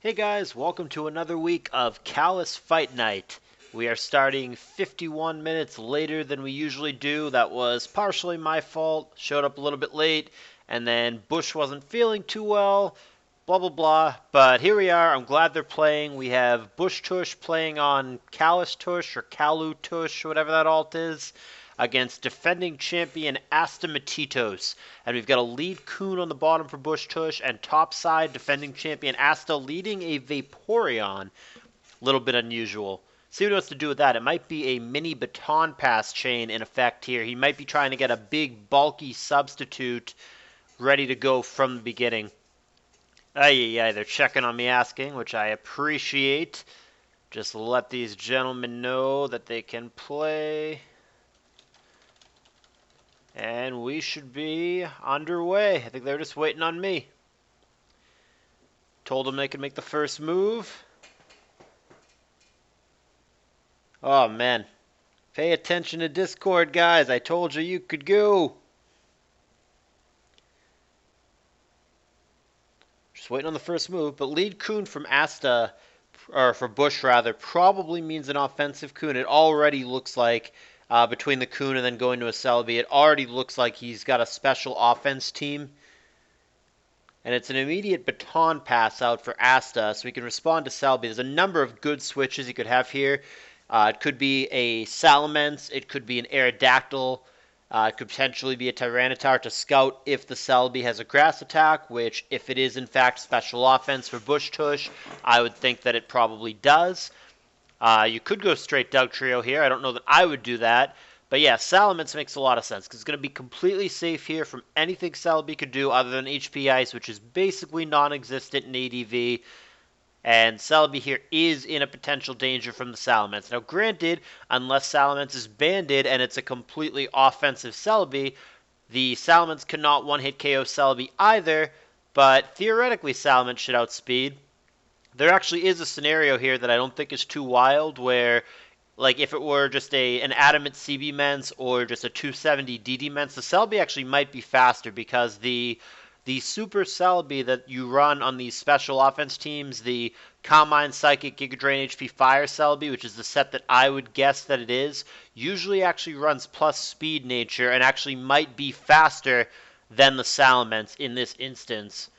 Hey guys, welcome to another week of Callous Fight Night. We are starting 51 minutes later than we usually do. That was partially my fault. Showed up a little bit late, and then Bush wasn't feeling too well. Blah blah blah. But here we are. I'm glad they're playing. We have BushTush playing on CALLOUS or CALLOUS, whatever that alt is, against defending champion Astamatitos. And we've got a lead Coon on the bottom for BushTush, and topside defending champion Asta leading a Vaporeon. A little bit unusual. See what he wants to do with that. It might be a mini baton pass chain in effect here. He might be trying to get a big, bulky substitute ready to go from the beginning. They're checking on me asking, which I appreciate. Just let these gentlemen know that they can play. And we should be underway. I think they're just waiting on me. Told them they could make the first move. Oh, man. Pay attention to Discord, guys. I told you you could go. Just waiting on the first move. But lead Coon from Asta, or for Bush rather, probably means an offensive Coon. It already looks like, between the Coon and then going to a Celebi, it already looks like he's got a special offense team. And it's an immediate baton pass out for Asta, so he can respond to Celebi. There's a number of good switches he could have here. It could be a Salamence, it could be an Aerodactyl, it could potentially be a Tyranitar to scout if the Celebi has a grass attack, which if it is in fact special offense for BushTush, I would think that it probably does. You could go straight Dugtrio here. I don't know that I would do that. But yeah, Salamence makes a lot of sense because it's going to be completely safe here from anything Celebi could do other than HP Ice, which is basically non-existent in ADV. And Celebi here is in a potential danger from the Salamence. Now granted, unless Salamence is banded and it's a completely offensive Celebi, the Salamence cannot one-hit KO Celebi either, but theoretically Salamence should outspeed. There actually is a scenario here that I don't think is too wild where, like, if it were just an Adamant CB Mence or just a 270 DD Mence, the Celebi actually might be faster because the Super Celebi that you run on these special offense teams, the Calm Mind, Psychic, Giga Drain, HP Fire Celebi, which is the set that I would guess that it is, usually actually runs plus speed nature and actually might be faster than the Salamence in this instance.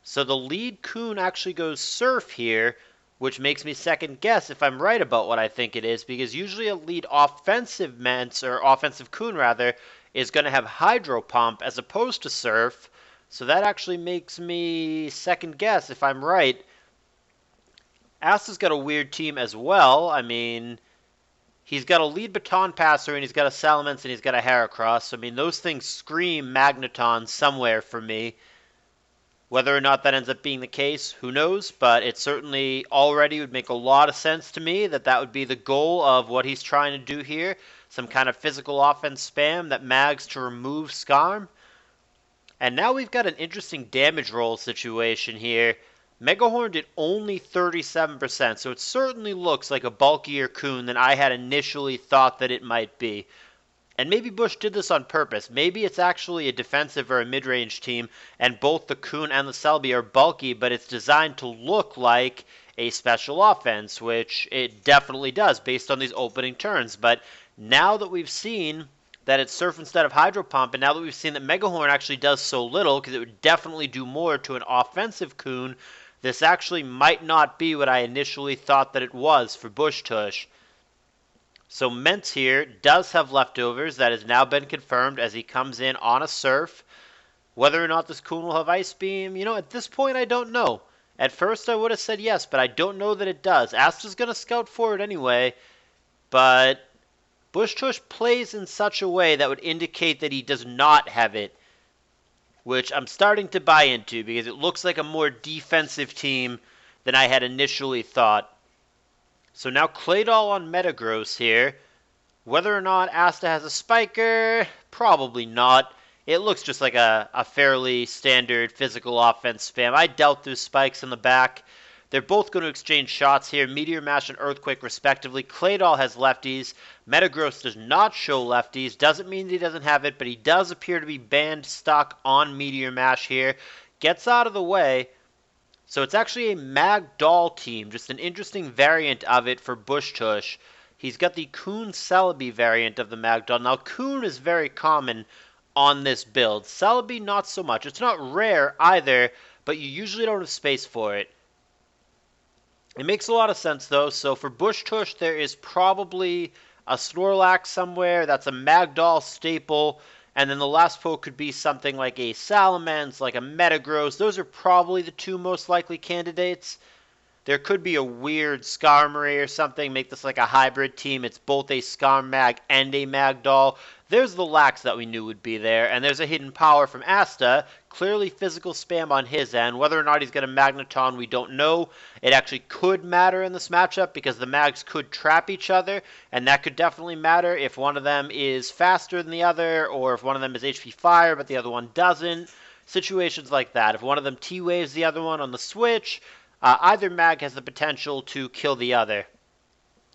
So the lead Coon actually goes Surf here, which makes me second guess if I'm right about what I think it is, because usually a lead offensive Mence, or offensive Coon rather, is going to have Hydro Pump as opposed to Surf. So that actually makes me second guess if I'm right. Asta's got a weird team as well. I mean, he's got a lead Baton Passer, and he's got a Salamence, and he's got a Heracross. I mean, those things scream Magneton somewhere for me. Whether or not that ends up being the case, who knows? But it certainly already would make a lot of sense to me that that would be the goal of what he's trying to do here. Some kind of physical offense spam that mags to remove Skarm. And now we've got an interesting damage roll situation here. Megahorn did only 37%, so it certainly looks like a bulkier Coon than I had initially thought that it might be. And maybe Bush did this on purpose. Maybe it's actually a defensive or a mid-range team, and both the Coon and the Celebi are bulky, but it's designed to look like a special offense, which it definitely does based on these opening turns. But now that we've seen that it's Surf instead of Hydro Pump, and now that we've seen that Megahorn actually does so little, because it would definitely do more to an offensive Coon, this actually might not be what I initially thought that it was for BushTush. So Mence here does have leftovers. That has now been confirmed as he comes in on a Surf. Whether or not this Coon will have Ice Beam, at this point I don't know. At first I would have said yes, but I don't know that it does. Asta's going to scout for it anyway, but BushTush plays in such a way that would indicate that he does not have it, which I'm starting to buy into because it looks like a more defensive team than I had initially thought. So now Claydol on Metagross here. Whether or not Asta has a Spiker, probably not. It looks just like a fairly standard physical offense spam. I doubt there's spikes in the back. They're both going to exchange shots here. Meteor Mash and Earthquake respectively. Claydol has lefties. Metagross does not show lefties. Doesn't mean that he doesn't have it, but he does appear to be banned stuck on Meteor Mash here. Gets out of the way. So it's actually a Magdoll team, just an interesting variant of it for BushTush. He's got the Kuhn Celebi variant of the Magdoll. Now, Kuhn is very common on this build. Celebi, not so much. It's not rare either, but you usually don't have space for it. It makes a lot of sense, though. So for BushTush, there is probably a Snorlax somewhere. That's a Magdoll staple. And then the last poke could be something like a Salamence, like a Metagross. Those are probably the two most likely candidates. There could be a weird Skarmory or something, make this like a hybrid team. It's both a Skarmag and a Magdoll. There's the Lax that we knew would be there, and there's a hidden power from Asta. Clearly physical spam on his end. Whether or not he's got a Magneton, we don't know. It actually could matter in this matchup because the Mags could trap each other, and that could definitely matter if one of them is faster than the other, or if one of them is HP Fire but the other one doesn't. Situations like that. If one of them T-Waves the other one on the switch, either Mag has the potential to kill the other.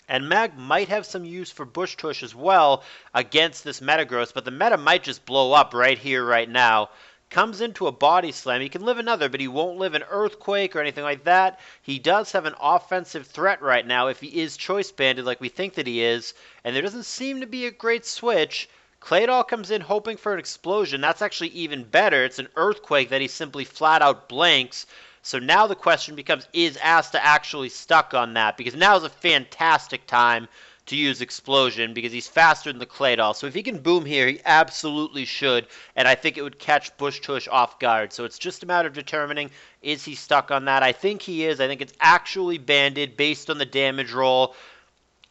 And Mag might have some use for BushTush as well against this Metagross, but the meta might just blow up right here, right now. Comes into a Body Slam. He can live another, but he won't live an Earthquake or anything like that. He does have an offensive threat right now if he is Choice Banded like we think that he is, and there doesn't seem to be a great switch. Claydol comes in hoping for an Explosion. That's actually even better. It's an Earthquake that he simply flat out blanks. So now the question becomes, is Asta actually stuck on that? Because now is a fantastic time to use Explosion because he's faster than the Claydol. So if he can boom here, he absolutely should. And I think it would catch BushTush off guard. So it's just a matter of determining, is he stuck on that? I think he is. I think it's actually banded based on the damage roll.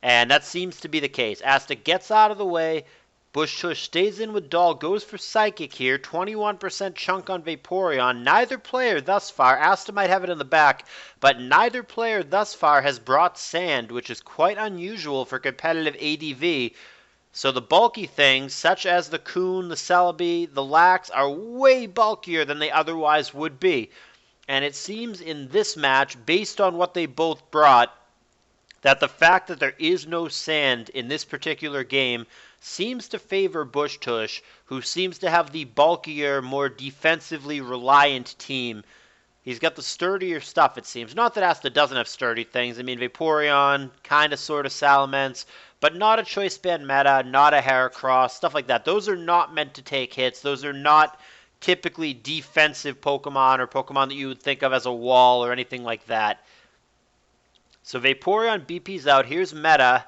And that seems to be the case. Asta gets out of the way. BushTush stays in with Doll, goes for Psychic here, 21% chunk on Vaporeon. Neither player thus far, Asta might have it in the back, but neither player thus far has brought Sand, which is quite unusual for competitive ADV. So the bulky things, such as the Kuhn, the Celebi, the Lax, are way bulkier than they otherwise would be. And it seems in this match, based on what they both brought, that the fact that there is no Sand in this particular game seems to favor BushTush, who seems to have the bulkier, more defensively reliant team. He's got the sturdier stuff, it seems. Not that Asta doesn't have sturdy things. I mean, Vaporeon, kind of, sort of Salamence, but not a Choice Band meta, not a Heracross, stuff like that. Those are not meant to take hits. Those are not typically defensive Pokemon or Pokemon that you would think of as a wall or anything like that. So Vaporeon BP's out. Here's meta.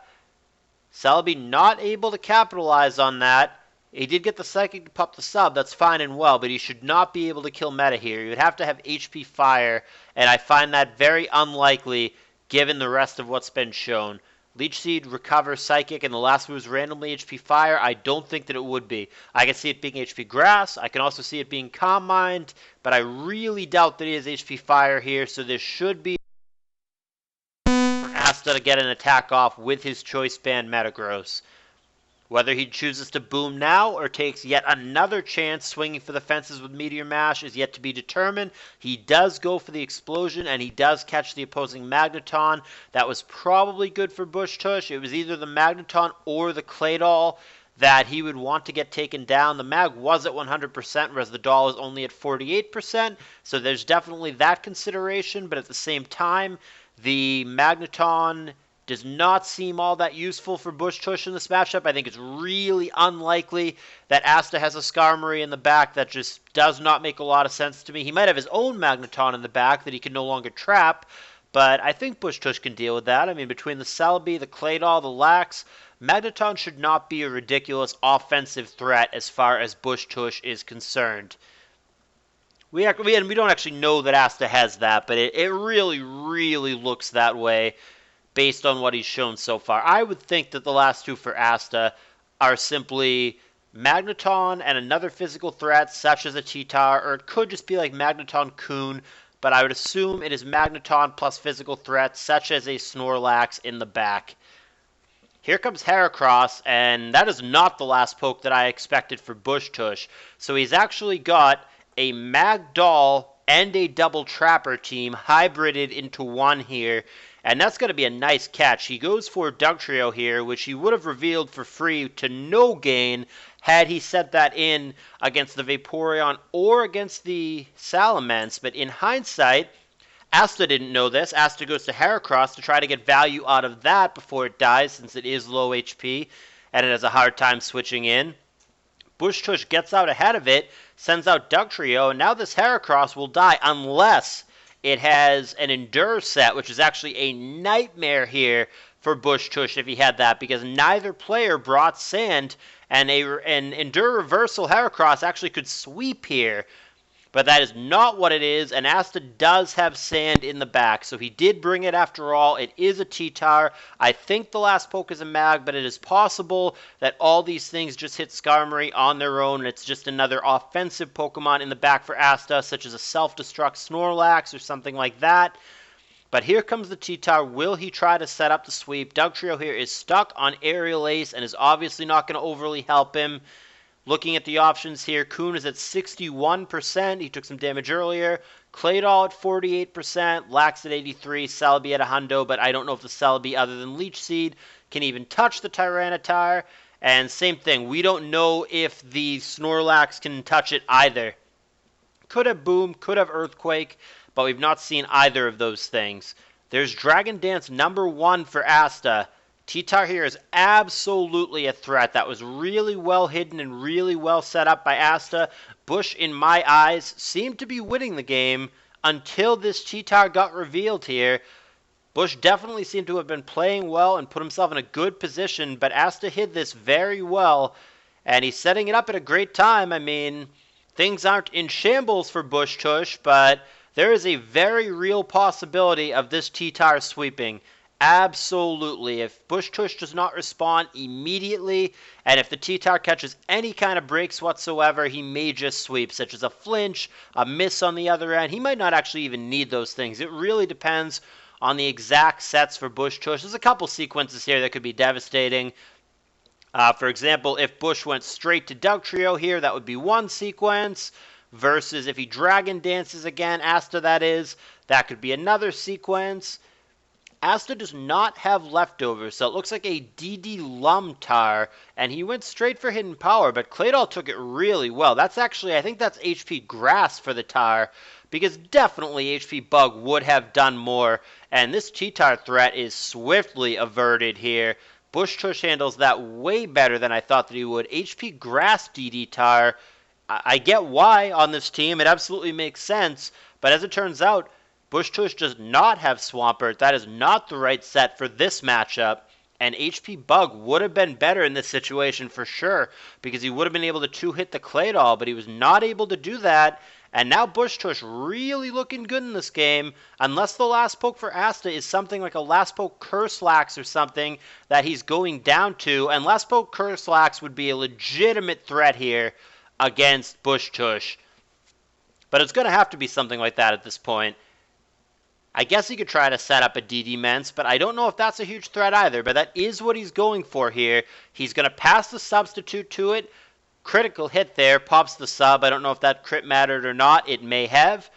Celebi not able to capitalize on that. He did get the Psychic to pop the sub, that's fine and well, but he should not be able to kill meta here. He would have to have HP Fire, and I find that very unlikely given the rest of what's been shown. Leech Seed, Recover, Psychic, and the last move is randomly HP Fire. I don't think that it would be. I can see it being HP Grass. I can also see it being Calm Mind, but I really doubt that he has HP Fire here, so this should be Asta to get an attack off with his Choice Band Metagross. Whether he chooses to boom now or takes yet another chance swinging for the fences with Meteor Mash is yet to be determined. He does go for the Explosion, and he does catch the opposing Magneton. That was probably good for BushTush. It was either the Magneton or the Claydol that he would want to get taken down. The Mag was at 100%, whereas the Doll is only at 48%, so there's definitely that consideration, but at the same time, the Magneton does not seem all that useful for BushTush in this matchup. I think it's really unlikely that Asta has a Skarmory in the back. That just does not make a lot of sense to me. He might have his own Magneton in the back that he can no longer trap, but I think BushTush can deal with that. I mean, between the Celebi, the Claydol, the Lax, Magneton should not be a ridiculous offensive threat as far as BushTush is concerned. We don't actually know that Asta has that, but it really, really looks that way based on what he's shown so far. I would think that the last two for Asta are simply Magneton and another physical threat, such as a Cheetar, or it could just be like Magneton Kuhn, but I would assume it is Magneton plus physical threats, such as a Snorlax in the back. Here comes Heracross, and that is not the last poke that I expected for BushTush. So he's actually got a Magdoll and a double Trapper team hybrided into one here, and that's going to be a nice catch. He goes for Dugtrio here, which he would have revealed for free to no gain had he set that in against the Vaporeon or against the Salamence, but in hindsight, Asta didn't know this. Asta goes to Heracross to try to get value out of that before it dies, since it is low HP and it has a hard time switching in. BushTush gets out ahead of it, sends out Dugtrio, and now this Heracross will die unless it has an Endure set, which is actually a nightmare here for BushTush if he had that, because neither player brought Sand, and an Endure Reversal Heracross actually could sweep here. But that is not what it is, and Asta does have Sand in the back, so he did bring it after all. It is a T-Tar. I think the last poke is a Mag, but it is possible that all these things just hit Skarmory on their own, and it's just another offensive Pokemon in the back for Asta, such as a Self-Destruct Snorlax or something like that. But here comes the T-Tar. Will he try to set up the sweep? Dugtrio here is stuck on Aerial Ace and is obviously not going to overly help him. Looking at the options here, Kuhn is at 61%. He took some damage earlier. Claydol at 48%. Lax at 83%. Celebi at a hundo, but I don't know if the Celebi, other than Leech Seed, can even touch the Tyranitar. And same thing, we don't know if the Snorlax can touch it either. Could have Boom, could have Earthquake, but we've not seen either of those things. There's Dragon Dance #1 for Asta. T-Tar here is absolutely a threat. That was really well hidden and really well set up by Asta. Bush, in my eyes, seemed to be winning the game until this T-Tar got revealed here. Bush definitely seemed to have been playing well and put himself in a good position, but Asta hid this very well, and he's setting it up at a great time. I mean, things aren't in shambles for BushTush, but there is a very real possibility of this T-Tar sweeping. Absolutely. If BushTush does not respond immediately, and if the T-Tar catches any kind of breaks whatsoever, he may just sweep, such as a flinch, a miss on the other end. He might not actually even need those things. It really depends on the exact sets for BushTush. There's a couple sequences here that could be devastating. For example, if Bush went straight to Dugtrio here, that would be one sequence, versus if he Dragon Dances again, Asta that is, that could be another sequence. Asta does not have leftovers, so it looks like a DD Lumtar, and he went straight for Hidden Power, but Claydol took it really well. That's actually, I think that's HP Grass for the Tar, because definitely HP Bug would have done more, and this T-Tar threat is swiftly averted here. BushTush handles that way better than I thought that he would. HP Grass DD Tar, I get why on this team, it absolutely makes sense, but as it turns out, BushTush does not have Swampert. That is not the right set for this matchup. And HP Bug would have been better in this situation for sure, because he would have been able to two-hit the Claydol, but he was not able to do that. And now BushTush really looking good in this game, unless the last poke for Asta is something like a last poke Curselax or something that he's going down to. And last poke Curselax would be a legitimate threat here against BushTush. But it's going to have to be something like that at this point. I guess he could try to set up a DD Mence, but I don't know if that's a huge threat either. But that is what he's going for here. He's going to pass the substitute to it. Critical hit there, pops the sub. I don't know if that crit mattered or not. It may have.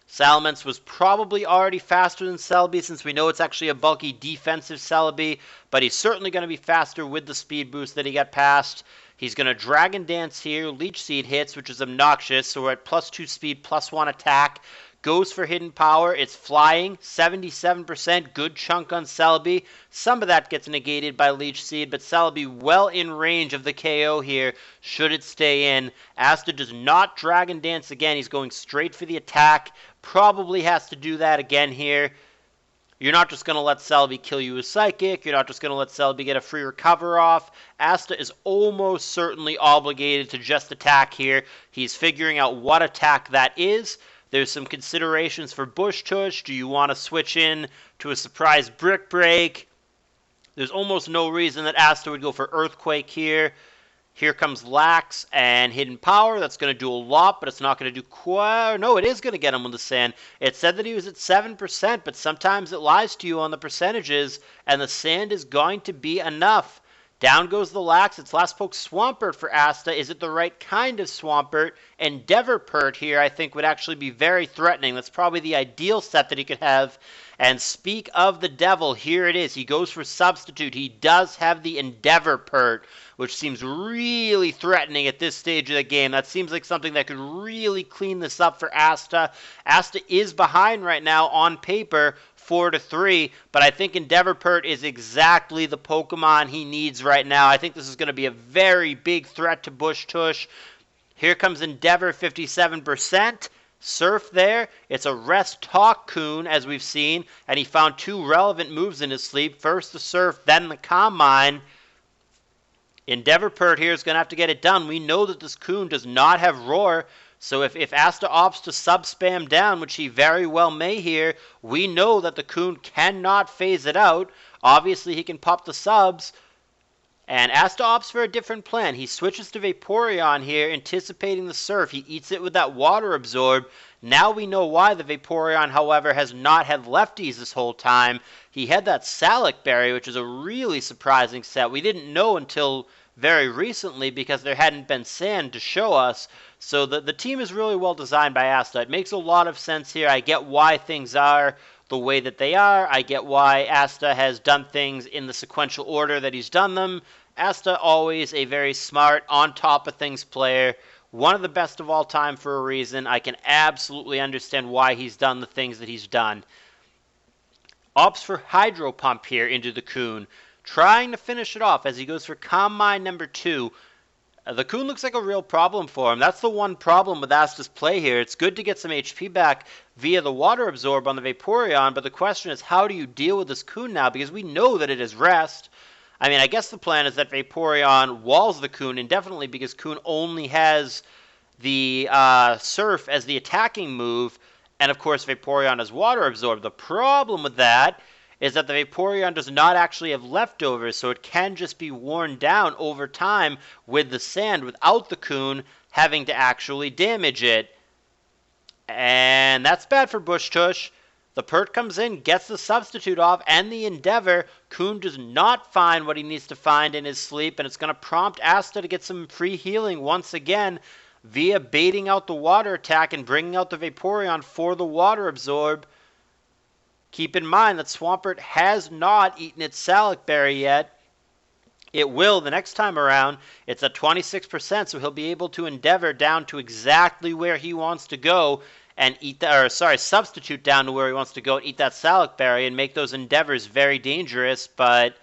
Salamence was probably already faster than Celebi, since we know it's actually a bulky defensive Celebi. But he's certainly going to be faster with the speed boost that he got past. He's going to Dragon Dance here. Leech Seed hits, which is obnoxious. So we're at +2 speed, +1 attack. Goes for Hidden Power. It's flying. 77%. Good chunk on Celebi. Some of that gets negated by Leech Seed, but Celebi well in range of the KO here, should it stay in. Asta does not Dragon Dance again. He's going straight for the attack. Probably has to do that again here. You're not just going to let Celebi kill you with Psychic. You're not just going to let Celebi get a free recover off. Asta is almost certainly obligated to just attack here. He's figuring out what attack that is. There's some considerations for BushTush. Do you want to switch in to a surprise Brick Break? There's almost no reason that Asta would go for Earthquake here. Here comes Lax and Hidden Power. That's going to do a lot, but it's not going to do quite... No, it is going to get him with the Sand. It said that he was at 7%, but sometimes it lies to you on the percentages, and the Sand is going to be enough Down goes the Lax. It's last poke Swampert for Asta. Is it the right kind of Swampert? Endeavorpert here, I think, would actually be very threatening. That's probably the ideal set that he could have. And speak of the devil, here it is. He goes for substitute. He does have the Endeavorpert, which seems really threatening at this stage of the game. That seems like something that could really clean this up for Asta. Asta is behind right now on paper, 4-3, but I think Endeavorpert is exactly the Pokemon he needs right now. I think this is going to be a very big threat to BushTush. Here comes Endeavor, 57%. Surf there. It's a Rest Talk Coon, as we've seen, and he found two relevant moves in his sleep. First the Surf, then the Calm Mind. Endeavorpert here is going to have to get it done. We know that this Coon does not have Roar, so if Asta opts to sub-spam down, which he very well may here, we know that the Coon cannot phase it out. Obviously, he can pop the subs. And Asta opts for a different plan. He switches to Vaporeon here, anticipating the Surf. He eats it with that Water Absorb. Now we know why the Vaporeon, however, has not had lefties this whole time. He had that Salic Berry, which is a really surprising set. We didn't know until very recently because there hadn't been sand to show us. So the team is really well designed by Asta. It makes a lot of sense here. I get why things are the way that they are. I get why Asta has done things in the sequential order that he's done them. Asta, always a very smart, on top of things player. One of the best of all time for a reason. I can absolutely understand why he's done the things that he's done. Opts for Hydro Pump here into the Coon, trying to finish it off as he goes for Calm Mind number 2. The Coon looks like a real problem for him. That's the one problem with Asta's play here. It's good to get some HP back via the Water Absorb on the Vaporeon, but the question is, how do you deal with this Coon now? Because we know that it is Rest. I mean, I guess the plan is that Vaporeon walls the Coon indefinitely because Coon only has the Surf as the attacking move, and of course Vaporeon has Water Absorb. The problem with that is that the Vaporeon does not actually have leftovers, so it can just be worn down over time with the sand without the Coon having to actually damage it. And that's bad for BushTush. The Pert comes in, gets the substitute off, and the Endeavor. Coon does not find what he needs to find in his sleep, and it's going to prompt Asta to get some free healing once again via baiting out the water attack and bringing out the Vaporeon for the Water Absorb. Keep in mind that Swampert has not eaten its Salic Berry yet. It will the next time around. It's at 26%, so he'll be able to Endeavor down to exactly where he wants to go and eat that, substitute down to where he wants to go and eat that Salic Berry and make those Endeavors very dangerous, but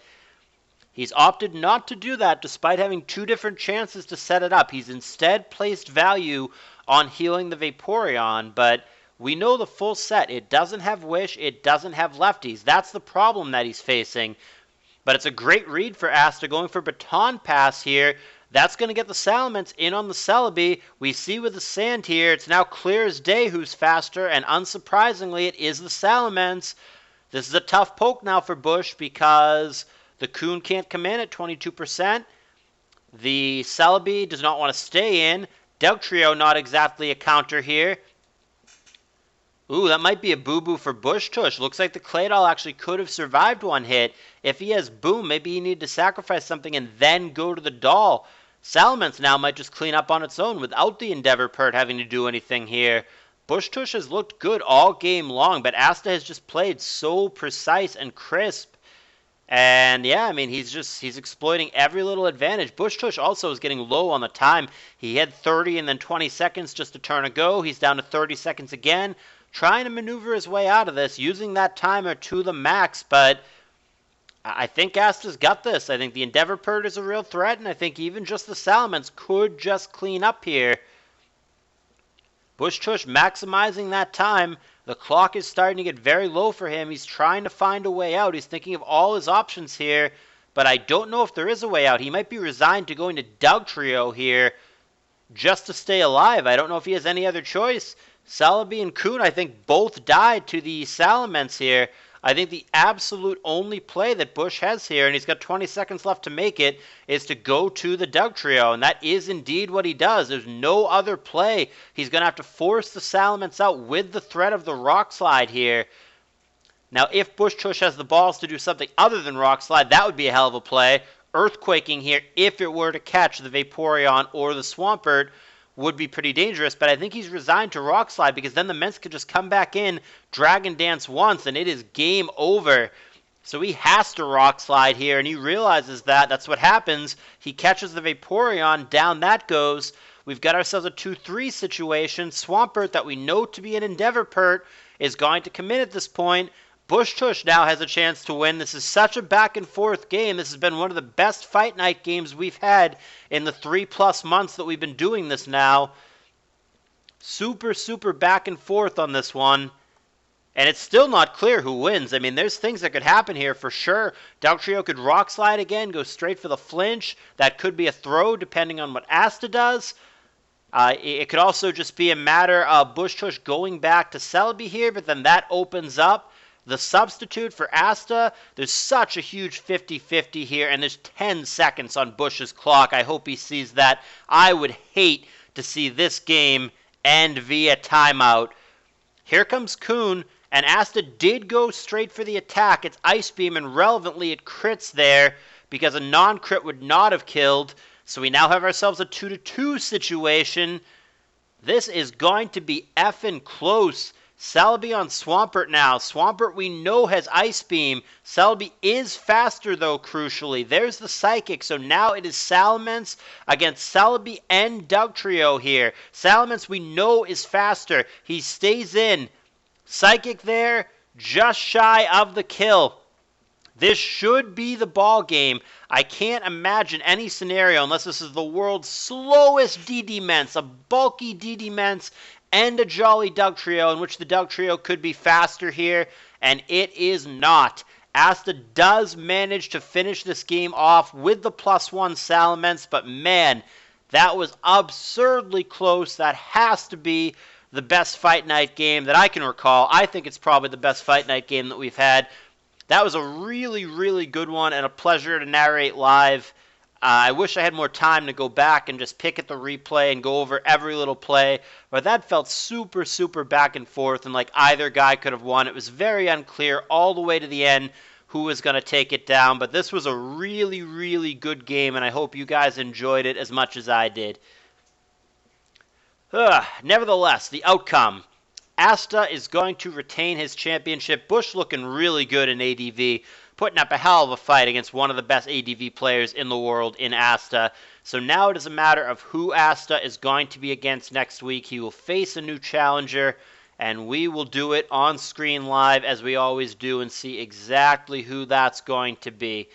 he's opted not to do that despite having two different chances to set it up. He's instead placed value on healing the Vaporeon, but we know the full set. It doesn't have Wish. It doesn't have lefties. That's the problem that he's facing. But it's a great read for Asta going for Baton Pass here. That's going to get the Salamence in on the Celebi. We see with the sand here, it's now clear as day who's faster, and unsurprisingly, it is the Salamence. This is a tough poke now for Bush because the Coon can't command at 22%. The Celebi does not want to stay in. Dugtrio not exactly a counter here. Ooh, that might be a boo-boo for BushTush. Looks like the Claydol actually could have survived one hit. If he has Boom, maybe he needed to sacrifice something and then go to the Doll. Salamence now might just clean up on its own without the Endeavorpert having to do anything here. BushTush has looked good all game long, but Asta has just played so precise and crisp. And yeah, I mean, he's exploiting every little advantage. BushTush also is getting low on the time. He had 30 and then 20 seconds just a turn ago. He's down to 30 seconds again, trying to maneuver his way out of this, using that timer to the max, but I think Asta's got this. I think the Endeavorpert is a real threat, and I think even just the Salamence could just clean up here. BushTush maximizing that time. The clock is starting to get very low for him. He's trying to find a way out. He's thinking of all his options here, but I don't know if there is a way out. He might be resigned to going to Dugtrio here just to stay alive. I don't know if he has any other choice. Celebi and Coon, I think, both died to the Salamence here. I think the absolute only play that Bush has here, and he's got 20 seconds left to make it, is to go to the Dugtrio, and that is indeed what he does. There's no other play. He's going to have to force the Salamence out with the threat of the Rock Slide here. Now, if BushTush has the balls to do something other than Rock Slide, that would be a hell of a play. earthquaking here if it were to catch the Vaporeon or the Swampert would be pretty dangerous, but I think he's resigned to Rock Slide because then the Mence could just come back in, Dragon Dance once, and it is game over. So he has to Rock Slide here, and he realizes that. That's what happens. He catches the Vaporeon, down that goes. We've got ourselves a 2-3 situation. Swampert, that we know to be an Endeavorpert, is going to commit at this point. BushTush now has a chance to win. This is such a back-and-forth game. This has been one of the best Fight Night games we've had in the 3+ months that we've been doing this now. Super, super back and forth on this one. And it's still not clear who wins. I mean, there's things that could happen here for sure. Dugtrio could Rock Slide again, go straight for the flinch. That could be a throw depending on what Asta does. It could also just be a matter of BushTush going back to Celebi here, but then that opens up the substitute for Asta. There's such a huge 50-50 here, and there's 10 seconds on Bush's clock. I hope he sees that. I would hate to see this game end via timeout. Here comes Coon, and Asta did go straight for the attack. It's Ice Beam, and relevantly it crits there because a non-crit would not have killed. So we now have ourselves a 2-2 situation. This is going to be effing close. Celebi on Swampert now. Swampert we know has Ice Beam. Celebi is faster though, crucially. There's the Psychic, so now it is Salamence against Celebi and Dugtrio here. Salamence we know is faster. He stays in. Psychic there, just shy of the kill. This should be the ball game. I can't imagine any scenario, unless this is the world's slowest DD-Mence, a bulky DD-Mence, and a jolly Dugtrio, in which the Dugtrio could be faster here, and it is not. Asta does manage to finish this game off with the +1 Salamence, but man, that was absurdly close. That has to be the best Fight Night game that I can recall. I think it's probably the best Fight Night game that we've had. That was a really, really good one and a pleasure to narrate live. I wish I had more time to go back and just pick at the replay and go over every little play, but that felt super, super back and forth, and like either guy could have won. It was very unclear all the way to the end who was going to take it down, but this was a really, really good game, and I hope you guys enjoyed it as much as I did. Nevertheless, the outcome. Asta is going to retain his championship. Bush looking really good in ADV, putting up a hell of a fight against one of the best ADV players in the world in Asta. So now it is a matter of who Asta is going to be against next week. He will face a new challenger, and we will do it on screen live as we always do and see exactly who that's going to be.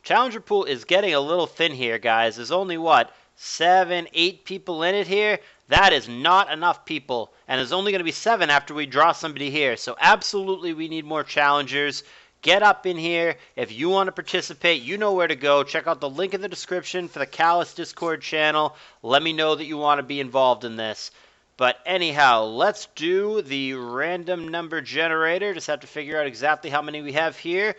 Challenger pool is getting a little thin here, guys. There's only, what, 7, 8 people in it here? That is not enough people, and there's only going to be 7 after we draw somebody here. So absolutely we need more challengers. Get up in here. If you want to participate, you know where to go. Check out the link in the description for the CALLOUS Discord channel. Let me know that you want to be involved in this. But anyhow, let's do the random number generator. Just have to figure out exactly how many we have here.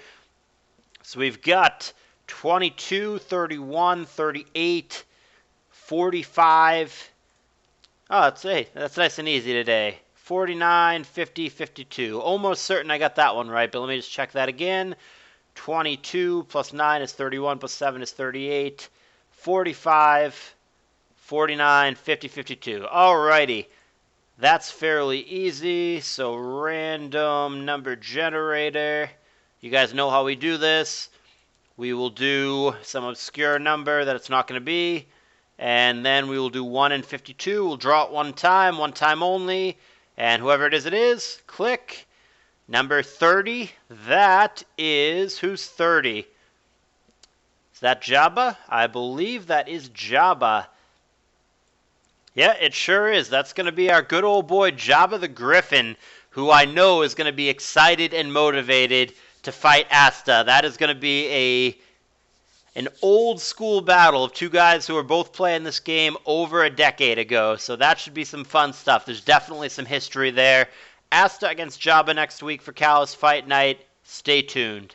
So we've got 22, 31, 38, 45. Oh, that's nice and easy today. 49, 50, 52. Almost certain I got that one right, but let me just check that again. 22 plus 9 is 31, plus 7 is 38. 45, 49, 50, 52. Alrighty. That's fairly easy. So random number generator. You guys know how we do this. We will do some obscure number that it's not going to be. And then we will do 1 and 52. We'll draw it one time only. And whoever it is, click. Number 30, that is, who's 30? Is that Jabba? I believe that is Jabba. Yeah, it sure is. That's going to be our good old boy Jabba the Griffin, who I know is going to be excited and motivated to fight Asta. That is going to be an old school battle of two guys who were both playing this game over a decade ago. So that should be some fun stuff. There's definitely some history there. Asta against Jabba next week for CALLOUS Fight Night. Stay tuned.